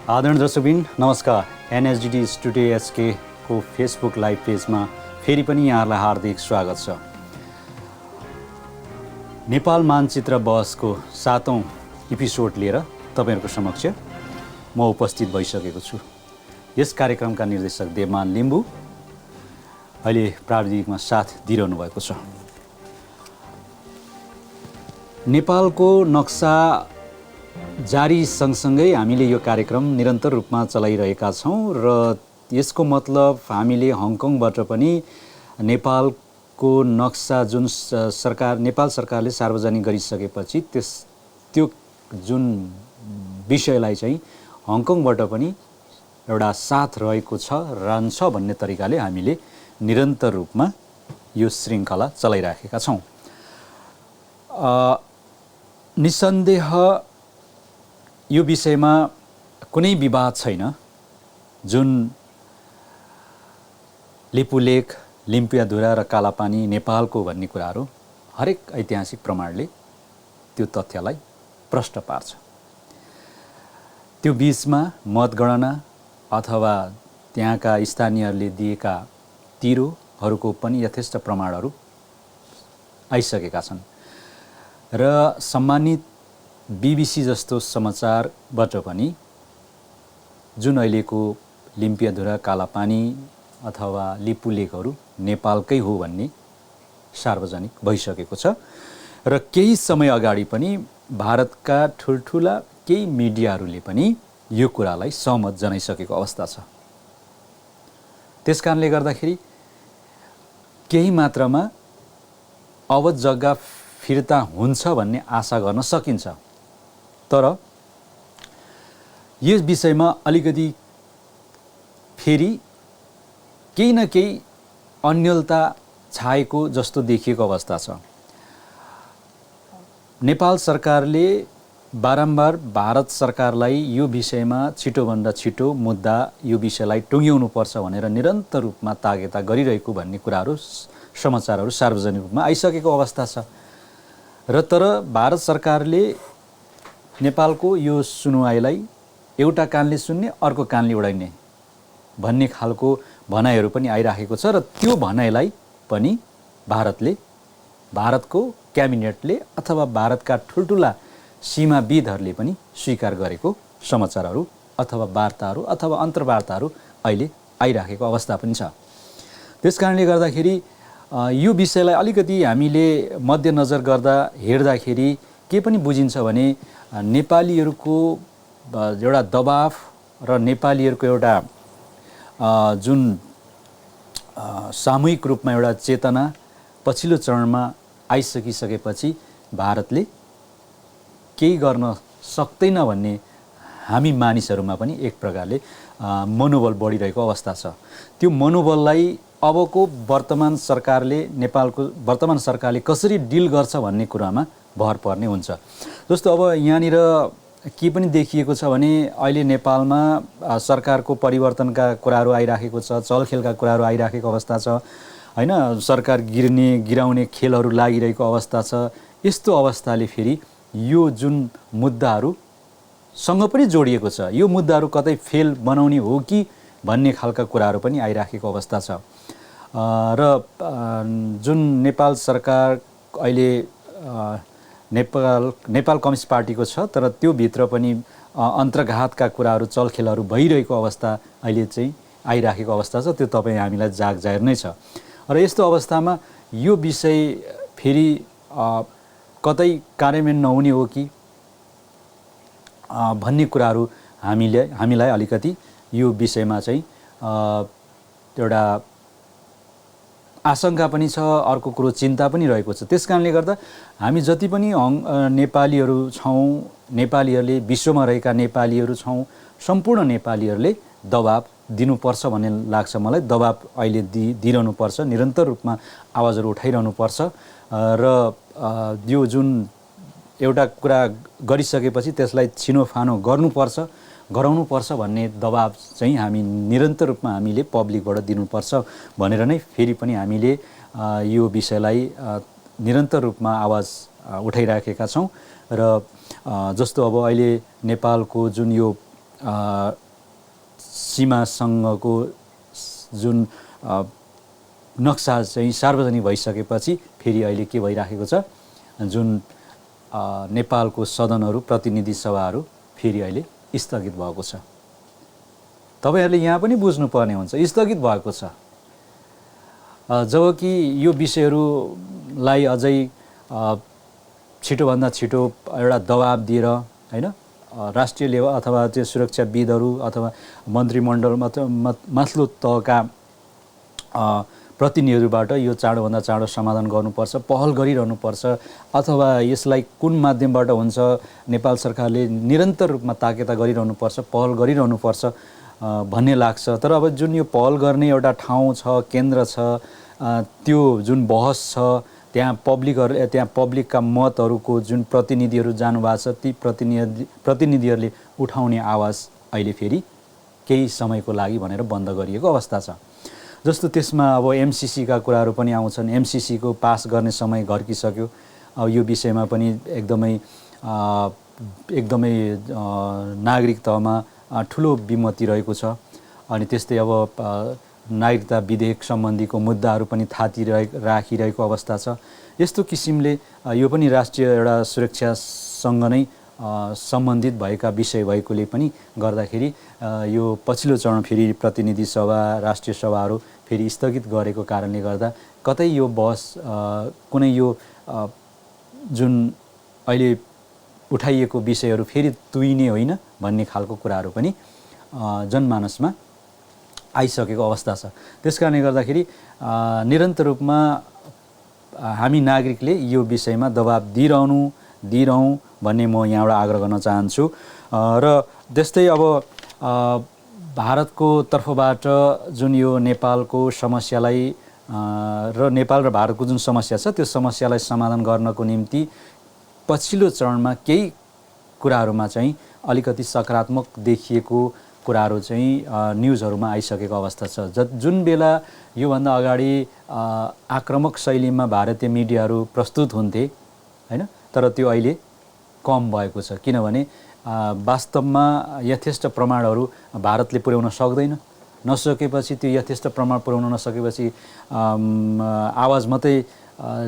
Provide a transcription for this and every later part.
आदरणीय दर्शकबिन नमस्कार। एनएसडिडी स्टुडियो एसके को फेसबुक लाइभ पेजमा फेरि पनि यहाँलाई हार्दिक स्वागत छ। नेपाल मानचित्र बहसको 7औं एपिसोड लिएर तपाईहरुको समक्ष म उपस्थित भइसकेको छु। यस कार्यक्रमका निर्देशक देवमान लिम्बू अहिले प्राविधिकमा साथ दिइरहनु भएको छ। नेपालको नक्सा जारी सँगसँगै हामीले यो कार्यक्रम निरन्तर रूपमा चलाइरहेका छौं र यसको मतलब हामीले हङकङबाट पनि नेपालको नक्सा जुन नेपाल सरकारले सार्वजनिक गरिसकेपछि त्यो जुन विषयलाई चाहिँ हङकङबाट पनि एउटा साथ रहेको छ रहन्छ भन्ने तरिकाले हामीले निरन्तर रूपमा यो श्रृङ्खला चलाइराखेका छौं। निसन्देह यो विषयमा कुनै विवाद छैन। जुन लिपुलेख, लिम्पियाधुरा र कालापानी नेपालको भन्ने कुराहरू हरेक ऐतिहासिक प्रमाणले त्यो तथ्यलाई प्रष्ट पार्छ। त्यो बीचमा मतगणना अथवा त्यहाँका स्थानीयहरूले दिएका तिरोहरूको पनि यथेष्ट प्रमाणहरू आइसकेका छन् र सम्मानित बीबीसी जस्तो समाचारबाट पनि जुन अहिलेको लिम्पियाधुरा, कालापानी अथवा लिपुलेखहरू नेपालकै हो भन्ने सार्वजनिक भइसकेको छ र केही समय अगाडि पनि भारतका ठुलठुला केही मिडियाहरूले पनि यो कुरालाई सहमत जनाइसकेको अवस्था छ। त्यसकारणले गर्दाखेरि केही मात्रामा अवध जग्गा फिर्ता हुन्छ भन्ने आशा गर्न सकिन्छ। तर यस विषयमा अलिकति फेरि केही न केही अन्यलता छाएको जस्तो देखिएको अवस्था छ। नेपाल सरकारले बारम्बार भारत सरकारलाई यो विषयमा छिटोभन्दा छिटो मुद्दा यो विषयलाई टुङ्ग्याउनुपर्छ भनेर निरन्तर रूपमा तागेता गरिरहेको भन्ने कुराहरू समाचारहरू सार्वजनिक रूपमा आइसकेको अवस्था छ र तर भारत सरकारले नेपालको यो सुनुवाईलाई एउटा कानले सुन्ने अर्को कानले उडाइने भन्ने खालको भनाइहरू पनि आइराखेको छ र त्यो भनाइलाई पनि भारतको क्याबिनेटले अथवा भारतका ठुलठुला सीमाविदहरूले पनि स्वीकार गरेको समाचारहरू अथवा वार्ताहरू अथवा अन्तर्वार्ताहरू अहिले आइराखेको अवस्था पनि छ। त्यसकारणले गर्दाखेरि यो विषयलाई अलिकति हामीले मध्यनजर गर्दा हेर्दाखेरि के पनि बुझिन्छ भने नेपालीहरूको एउटा दबाव र नेपालीहरूको एउटा जुन सामूहिक रूपमा एउटा चेतना पछिल्लो चरणमा आइसकिसकेपछि भारतले केही गर्न सक्दैन भन्ने हामी मानिसहरूमा पनि एक प्रकारले मनोबल बढिरहेको अवस्था छ। त्यो मनोबललाई अबको वर्तमान सरकारले कसरी डिल गर्छ भन्ने कुरामा भर पर्ने हुन्छ। जस्तो अब यहाँनिर के पनि देखिएको छ भने अहिले नेपालमा सरकारको परिवर्तनका कुराहरू आइराखेको छ, चलखेलका कुराहरू आइराखेको अवस्था छ हैन। सरकार गिराउने खेलहरू लागिरहेको अवस्था छ। यस्तो अवस्थाले फेरि यो जुन मुद्दाहरूसँग पनि जोडिएको छ, यो मुद्दाहरू कतै फेल बनाउने हो कि भन्ने खालका कुराहरू पनि आइराखेको अवस्था छ र जुन नेपाल सरकार अहिले नेपाल कम्युनिस्ट पार्टीको छ तर त्यो भित्र पनि अन्तर्घातका कुराहरू चलखेलहरू भइरहेको अवस्था अहिले चाहिँ आइराखेको अवस्था छ। त्यो तपाईँ हामीलाई जाहेर नै छ र यस्तो अवस्थामा यो विषय फेरि कतै कार्यान्वयन नहुने हो कि भन्ने कुराहरू हामीलाई अलिकति यो विषयमा चाहिँ एउटा आशंका पनि छ, अर्को कुरो चिन्ता पनि रहेको छ। त्यसकारणले गर्दा हामी जति पनि नेपालीहरू छौँ, नेपालीहरूले विश्वमा रहेका नेपालीहरू छौँ, सम्पूर्ण नेपालीहरूले दबाब दिनुपर्छ भन्ने लाग्छ मलाई। दबाब अहिले दिइरहनुपर्छ, निरन्तर रूपमा आवाजहरू उठाइरहनुपर्छ र यो जुन एउटा कुरा गरिसकेपछि त्यसलाई छिनोफानो गराउनुपर्छ भन्ने दबाब चाहिँ हामी निरन्तर रूपमा हामीले पब्लिकबाट दिनुपर्छ भनेर नै फेरि पनि हामीले यो विषयलाई निरन्तर रूपमा आवाज उठाइराखेका छौँ र जस्तो अब अहिले नेपालको जुन यो सीमासँगको जुन नक्सा चाहिँ सार्वजनिक भइसकेपछि फेरि अहिले के भइराखेको छ, जुन नेपालको सदनहरू प्रतिनिधि सभाहरू फेरि अहिले स्थगित भएको छ। तपाईहरूले यहाँ पनि बुझ्नुपर्ने हुन्छ, स्थगित भएको छ। जबकि यो विषयहरूलाई अझै छिटोभन्दा छिटो एउटा दबाब दिएर होइन राष्ट्रिय लेभल अथवा त्यो सुरक्षाविदहरू अथवा मन्त्रीमण्डल माथिल्लो तहका प्रतिनिधिहरूबाट यो चाँडोभन्दा चाँडो समाधान गर्नुपर्छ, पहल गरिरहनुपर्छ, अथवा यसलाई कुन माध्यमबाट हुन्छ नेपाल सरकारले निरन्तर रूपमा ताकेता गरिरहनुपर्छ, पहल गरिरहनुपर्छ भन्ने लाग्छ। तर अब जुन यो पहल गर्ने एउटा ठाउँ छ, केन्द्र छ, त्यो जुन बहस छ, त्यहाँ पब्लिकका मतहरूको जुन प्रतिनिधिहरू जानुभएको छ, ती प्रतिनिधिहरूले उठाउने आवाज अहिले फेरि केही समयको लागि भनेर बन्द गरिएको अवस्था छ। जस्तो त्यसमा अब एमसिसीका कुराहरू पनि आउँछन्। एमसिसीको पास गर्ने समय घर्किसक्यो। अब यो विषयमा पनि एकदमै नागरिक तहमा ठुलो विमति रहेको छ। अनि त्यस्तै अब नागरिकता विधेयक सम्बन्धीको मुद्दाहरू पनि थाती राखिरहेको अवस्था छ। यस्तो किसिमले यो पनि राष्ट्रिय एउटा सुरक्षासँग नै सम्बन्धित भएका विषय भएकोले पनि गर्दाखेरि यो पछिल्लो चरण फेरि प्रतिनिधि सभा, राष्ट्रिय सभाहरू फेरि स्थगित गरेको कारणले गर्दा कतै यो बहस कुनै यो जुन अहिले उठाइएको विषयहरू फेरि तुइने होइन भन्ने खालको कुराहरू पनि जनमानसमा आइसकेको अवस्था छ। त्यसकारणले गर्दाखेरि निरन्तर रूपमा हामी नागरिकले यो विषयमा दबाब दिइरहौँ भन्ने म यहाँबाट आग्रह गर्न चाहन्छु। र त्यस्तै अब भारतको तर्फबाट जुन यो नेपालको समस्यालाई र नेपाल र भारतको जुन समस्या छ त्यो समस्यालाई समाधान गर्नको निम्ति पछिल्लो चरणमा केही कुराहरूमा चाहिँ अलिकति सकारात्मक देखिएको कुराहरू चाहिँ न्युजहरूमा आइसकेको अवस्था छ। जुन बेला योभन्दा अगाडि आक्रामक शैलीमा भारतीय मिडियाहरू प्रस्तुत हुन्थे होइन, तर त्यो अहिले कम भएको छ। किनभने वास्तवमा यथेष्ट प्रमाणहरू भारतले पुर्याउन सक्दैन। नसकेपछि त्यो यथेष्ट प्रमाण पुर्याउन नसकेपछि आवाज मात्रै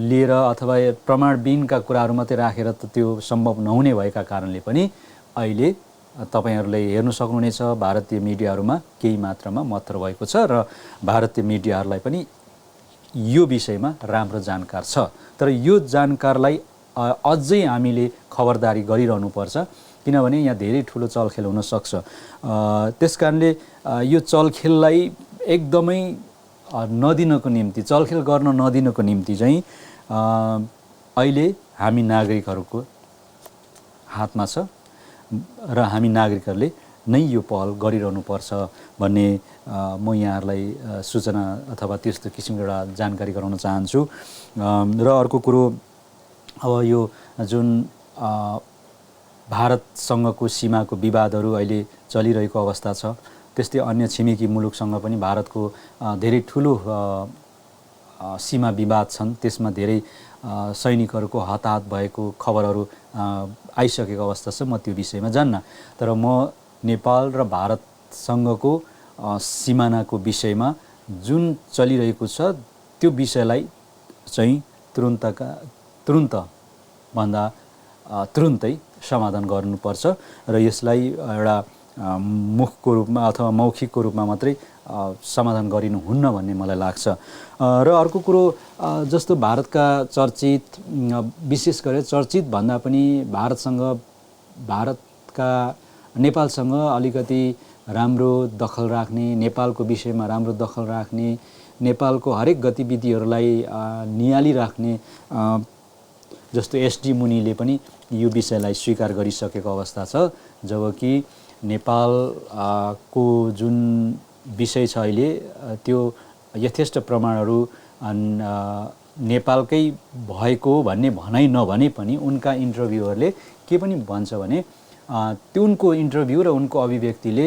लिएर अथवा प्रमाणविहीनका कुराहरू मात्रै राखेर त त्यो सम्भव नहुने भएका कारणले पनि अहिले तपाईहरूले हेर्नु सक्नुहुनेछ भारतीय मिडियाहरूमा केही मात्रामा मत्तर भएको छ र भारतीय मिडियाहरूलाई पनि यो विषयमा राम्रो जानकार छ। तर यो जानकारलाई अझै हामीले खबरदारी गरिरहनुपर्छ, किनभने यहाँ धेरै ठुलो चलखेल हुन सक्छ। त्यसकारणले यो चलखेललाई एकदमै नदिनको निम्ति, चलखेल गर्न नदिनको निम्ति चाहिँ अहिले हामी नागरिकहरूको हातमा छ र हामी नागरिकहरूले नै यो पहल गरिरहनुपर्छ भन्ने म यहाँहरूलाई सूचना अथवा त्यस्तो किसिमको एउटा जानकारी गराउन चाहन्छु। र अर्को कुरो, अब यो जुन भारतसँगको सीमाको विवादहरू अहिले चलिरहेको अवस्था छ, त्यस्तै अन्य छिमेकी मुलुकसँग पनि भारतको धेरै ठुलो सीमा विवाद छन्। त्यसमा धेरै सैनिकहरूको हताहत भएको खबरहरू आइसकेको अवस्था छ। म त्यो विषयमा जान्न, तर म नेपाल र भारतसँगको सिमानाको विषयमा जुन चलिरहेको छ त्यो विषयलाई चाहिँ तुरुन्तै समाधान गर्नुपर्छ र यसलाई एउटा मुखको रूपमा अथवा मौखिकको रूपमा मात्रै समाधान गरिनुहुन्न भन्ने मलाई लाग्छ। र अर्को कुरो, जस्तो भारतका चर्चित, विशेष गरेर चर्चित भन्दा पनि नेपालसँग अलिकति राम्रो दखल राख्ने, नेपालको विषयमा राम्रो दखल राख्ने, नेपालको हरेक गतिविधिहरूलाई नियालिराख्ने जस्तो एसडी मुनीले पनि यो विषयलाई स्वीकार गरिसकेको अवस्था छ। जबकि नेपालको जुन विषय छ अहिले त्यो यथेष्ट प्रमाणहरू नेपालकै भएको भन्ने भनाइ नभने पनि उनका इन्टरभ्यूहरूले के पनि भन्छ भने त्यो उनको इन्टरभ्यू र उनको अभिव्यक्तिले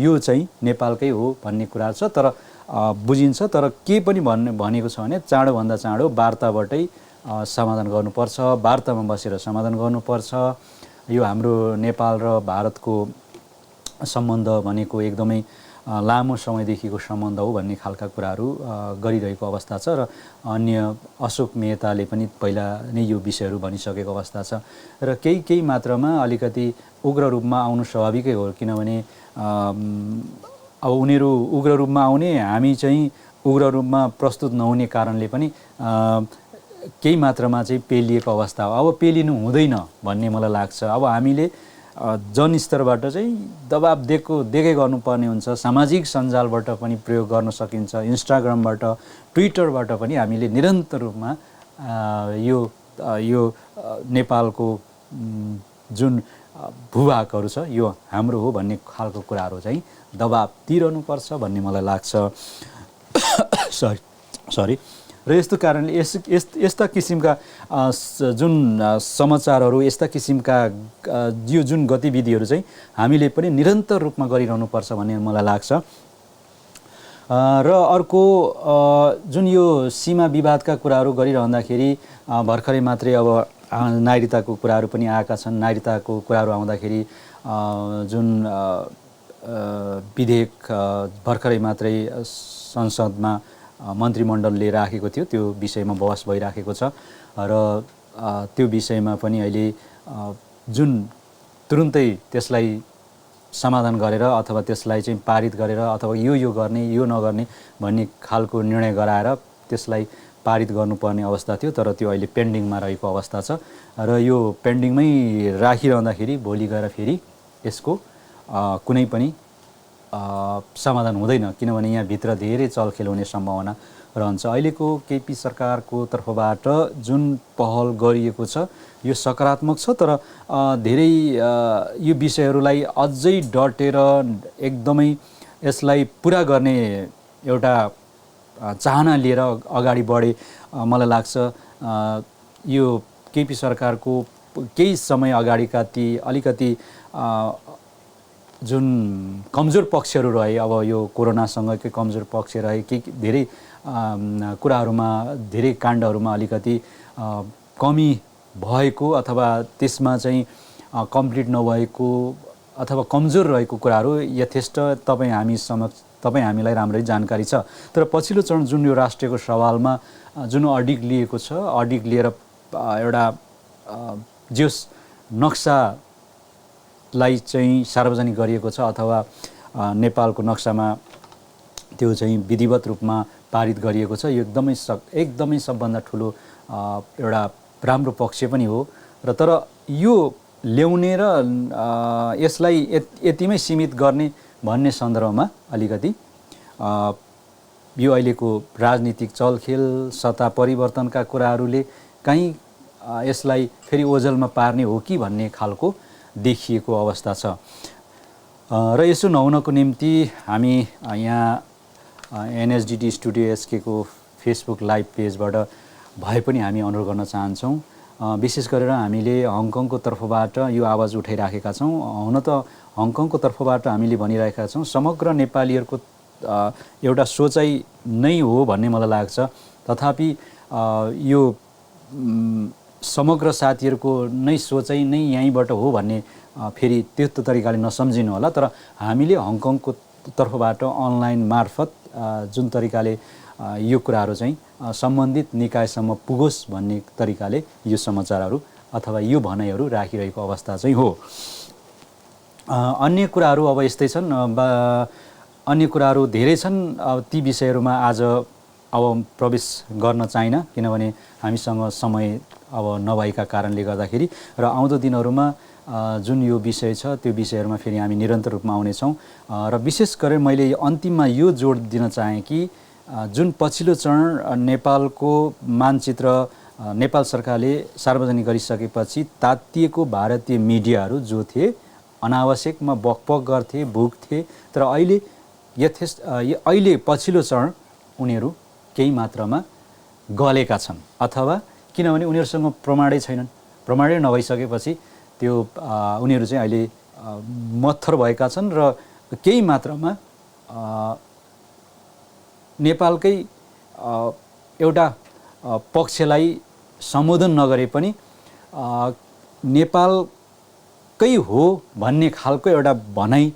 यो चाहिँ नेपालकै हो भन्ने कुरा छ। तर बुझिन्छ, तर के पनि भनेको छ भने चाँडोभन्दा चाँडो वार्ताबाटै समाधान गर्नुपर्छ, वार्तामा बसेर समाधान गर्नुपर्छ। यो हाम्रो नेपाल र भारतको सम्बन्ध भनेको एकदमै लामो समयदेखिको सम्बन्ध हो भन्ने खालका कुराहरू गरिरहेको अवस्था छ र अन्य अशोक मेहताले पनि पहिला नै यो विषयहरू भनिसकेको अवस्था छ र केही मात्रामा अलिकति उग्र रूपमा आउनु स्वाभाविकै हो किनभने अब उनीहरू उग्र रूपमा आउने हामी चाहिँ उग्र रूपमा प्रस्तुत नहुने कारणले पनि केही मात्रामा चाहिँ पेलिएको अवस्था हो। अब पेलिनु हुँदैन भन्ने मलाई लाग्छ। अब हामीले जनस्तरबाट चाहिँ दबाब देकै गर्नुपर्ने हुन्छ। सामाजिक सञ्जालबाट पनि प्रयोग गर्न सकिन्छ, इन्स्टाग्रामबाट, ट्विटरबाट पनि हामीले निरन्तर रूपमा यो नेपालको जुन भूभागहरू छ यो हाम्रो हो भन्ने खालको कुराहरू चाहिँ दबाब दिइरहनुपर्छ भन्ने मलाई लाग्छ। सरी र यस्तो कारणले यस्ता किसिमका जुन समाचारहरू, यस्ता किसिमका यो जुन गतिविधिहरू चाहिँ हामीले पनि निरन्तर रूपमा गरिरहनुपर्छ भन्ने मलाई लाग्छ। र अर्को जुन यो सीमा विवादका कुराहरू गरिरहँदाखेरि भर्खरै मात्रै अब नागरिकताको कुराहरू पनि आएका छन्। नागरिकताको कुराहरू आउँदाखेरि जुन विधेयक भर्खरै मात्रै संसदमा मन्त्रीमण्डलले राखेको थियो त्यो विषयमा बहस भइराखेको छ र त्यो विषयमा पनि अहिले जुन तुरुन्तै त्यसलाई समाधान गरेर अथवा त्यसलाई चाहिँ पारित गरेर अथवा यो गर्ने यो नगर्ने भन्ने खालको निर्णय गराएर त्यसलाई पारित गर्नुपर्ने अवस्था थियो तर त्यो अहिले पेन्डिङमा रहेको अवस्था छ र यो पेन्डिङमै राखिरहँदाखेरि भोलि गएर फेरि यसको कुनै पनि समाधान हुँदैन किनभने यहाँभित्र धेरै चलखेल हुने सम्भावना रहन्छ। अहिलेको केपी सरकारको तर्फबाट जुन पहल गरिएको छ यो सकारात्मक छ तर धेरै यो विषयहरूलाई अझै डटेर एकदमै यसलाई पुरा गर्ने एउटा चाहना लिएर अगाडि बढे मलाई लाग्छ यो केपी सरकारको केही समय अगाडिका ती अलिकति जुन कमजोर पक्षहरू रहे अब यो कोरोनासँगकै कमजोर पक्ष रहे कि धेरै कुराहरूमा धेरै काण्डहरूमा अलिकति कमी भएको अथवा त्यसमा चाहिँ कम्प्लिट नभएको अथवा कमजोर रहेको कुराहरू यथेष्ट तपाईँ हामीलाई राम्ररी जानकारी छ। तर पछिल्लो चरण जुन यो राष्ट्रियको सवालमा जुन अडिग लिएको छ अडिग लिएर एउटा जस नक्सालाई चाहिँ सार्वजनिक गरिएको छ अथवा नेपालको नक्सामा त्यो चाहिँ विधिवत रूपमा पारित गरिएको छ यो एकदमै सबभन्दा ठुलो एउटा राम्रो पक्ष पनि हो र तर यो ल्याउने र यसलाई यतिमै सीमित गर्ने भन्ने सन्दर्भमा अलिकति यो अहिलेको राजनीतिक चलखेल सत्ता परिवर्तनका कुराहरूले कहीँ यसलाई फेरि ओझलमा पार्ने हो कि भन्ने खालको देखिएको अवस्था छ र यसो नहुनको निम्ति हामी यहाँ एनएसडिटी स्टुडियो एसके को फेसबुक लाइभ पेजबाट भए पनि हामी अनुरोध गर्न चाहन्छौँ। विशेष गरेर हामीले हङकङको तर्फबाट यो आवाज उठाइराखेका छौँ। हुन त हङकङको तर्फबाट हामीले भनिरहेका छौँ समग्र नेपालीहरूको एउटा सोचाइ नै हो भन्ने मलाई लाग्छ तथापि यो समग्र साथीहरूको नै सोचाइ नै यहीँबाट हो भन्ने फेरि त्यस्तो तरिकाले नसम्झिनु होला तर हामीले हङकङको तर्फबाट अनलाइन मार्फत जुन तरिकाले यो कुराहरू चाहिँ सम्बन्धित निकायसम्म पुगोस् भन्ने तरिकाले यो समाचारहरू अथवा यो भनाइहरू राखिरहेको अवस्था चाहिँ हो। अन्य कुराहरू अब यस्तै छन् अन्य कुराहरू धेरै छन् ती विषयहरूमा आज अब प्रवेश गर्न चाहिन्न किनभने हामीसँग समय अब नभएका कारणले गर्दाखेरि र आउँदो दिनहरूमा जुन यो विषय छ त्यो विषयहरूमा फेरि हामी निरन्तर रूपमा आउनेछौँ र विशेष गरेर मैले अन्तिममा यो जोड दिन चाहेँ कि जुन पछिल्लो चरण नेपालको मानचित्र नेपाल सरकारले सार्वजनिक गरिसकेपछि तातिएको भारतीय मिडियाहरू जो थिए अनावश्यकमा बकबक गर्थे भुक्थे तर अहिले पछिल्लो चरण उनीहरू केही मात्रामा गलेका छन् अथवा किनभने उनीहरूसँग प्रमाणै छैनन्। प्रमाणै नभइसकेपछि त्यो उनीहरू चाहिँ अहिले मत्थर भएका छन् र केही मात्रामा नेपालकै एउटा पक्षलाई सम्बोधन नगरे पनि नेपालकै हो भन्ने खालको एउटा भनाइ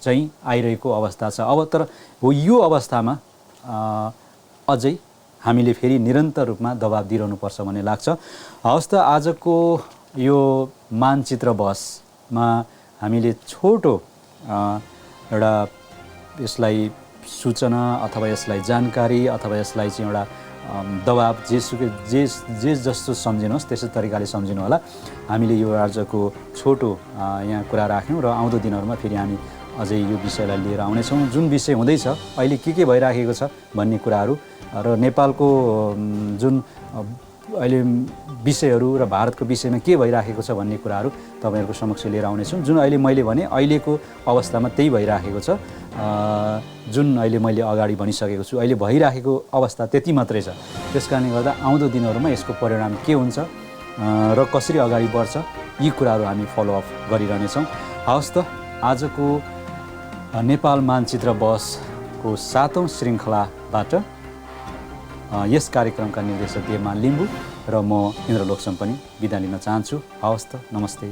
चाहिँ आइरहेको अवस्था छ। अब तर हो यो अवस्थामा अझै हामीले फेरि निरन्तर रूपमा दबाब दिइरहनुपर्छ भन्ने लाग्छ। हवस् त आजको यो मानचित्र बहसमा हामीले छोटो एउटा यसलाई सूचना अथवा यसलाई जानकारी अथवा यसलाई चाहिँ एउटा दबाब जे जस्तो सम्झिनुहोस् त्यसै तरिकाले सम्झिनु होला। हामीले यो आजको छोटो यहाँ कुरा राख्यौँ र आउँदो दिनहरूमा फेरि हामी अझै यो विषयलाई लिएर आउनेछौँ। जुन विषय हुँदैछ अहिले के भइराखेको छ भन्ने कुराहरू र नेपालको जुन अहिले विषयहरू र भारतको विषयमा के भइराखेको छ भन्ने कुराहरू तपाईँहरूको समक्ष लिएर आउनेछौँ। जुन अहिले मैले भने अहिलेको अवस्थामा त्यही भइराखेको छ। जुन अहिले मैले अगाडि भनिसकेको छु अहिले भइराखेको अवस्था त्यति मात्रै छ। त्यस कारणले गर्दा आउँदो दिनहरूमा यसको परिणाम के हुन्छ र कसरी अगाडि बढ्छ यी कुराहरू हामी फलोअप गरिरहनेछौँ। हवस् त आजको नेपाल मानचित्र बहसको 7औं श्रृङ्खलाबाट यस कार्यक्रमका निर्देशक देवमान लिम्बू र म इन्द्रलोक पनि बिदा लिन चाहन्छु। हवस् त, नमस्ते।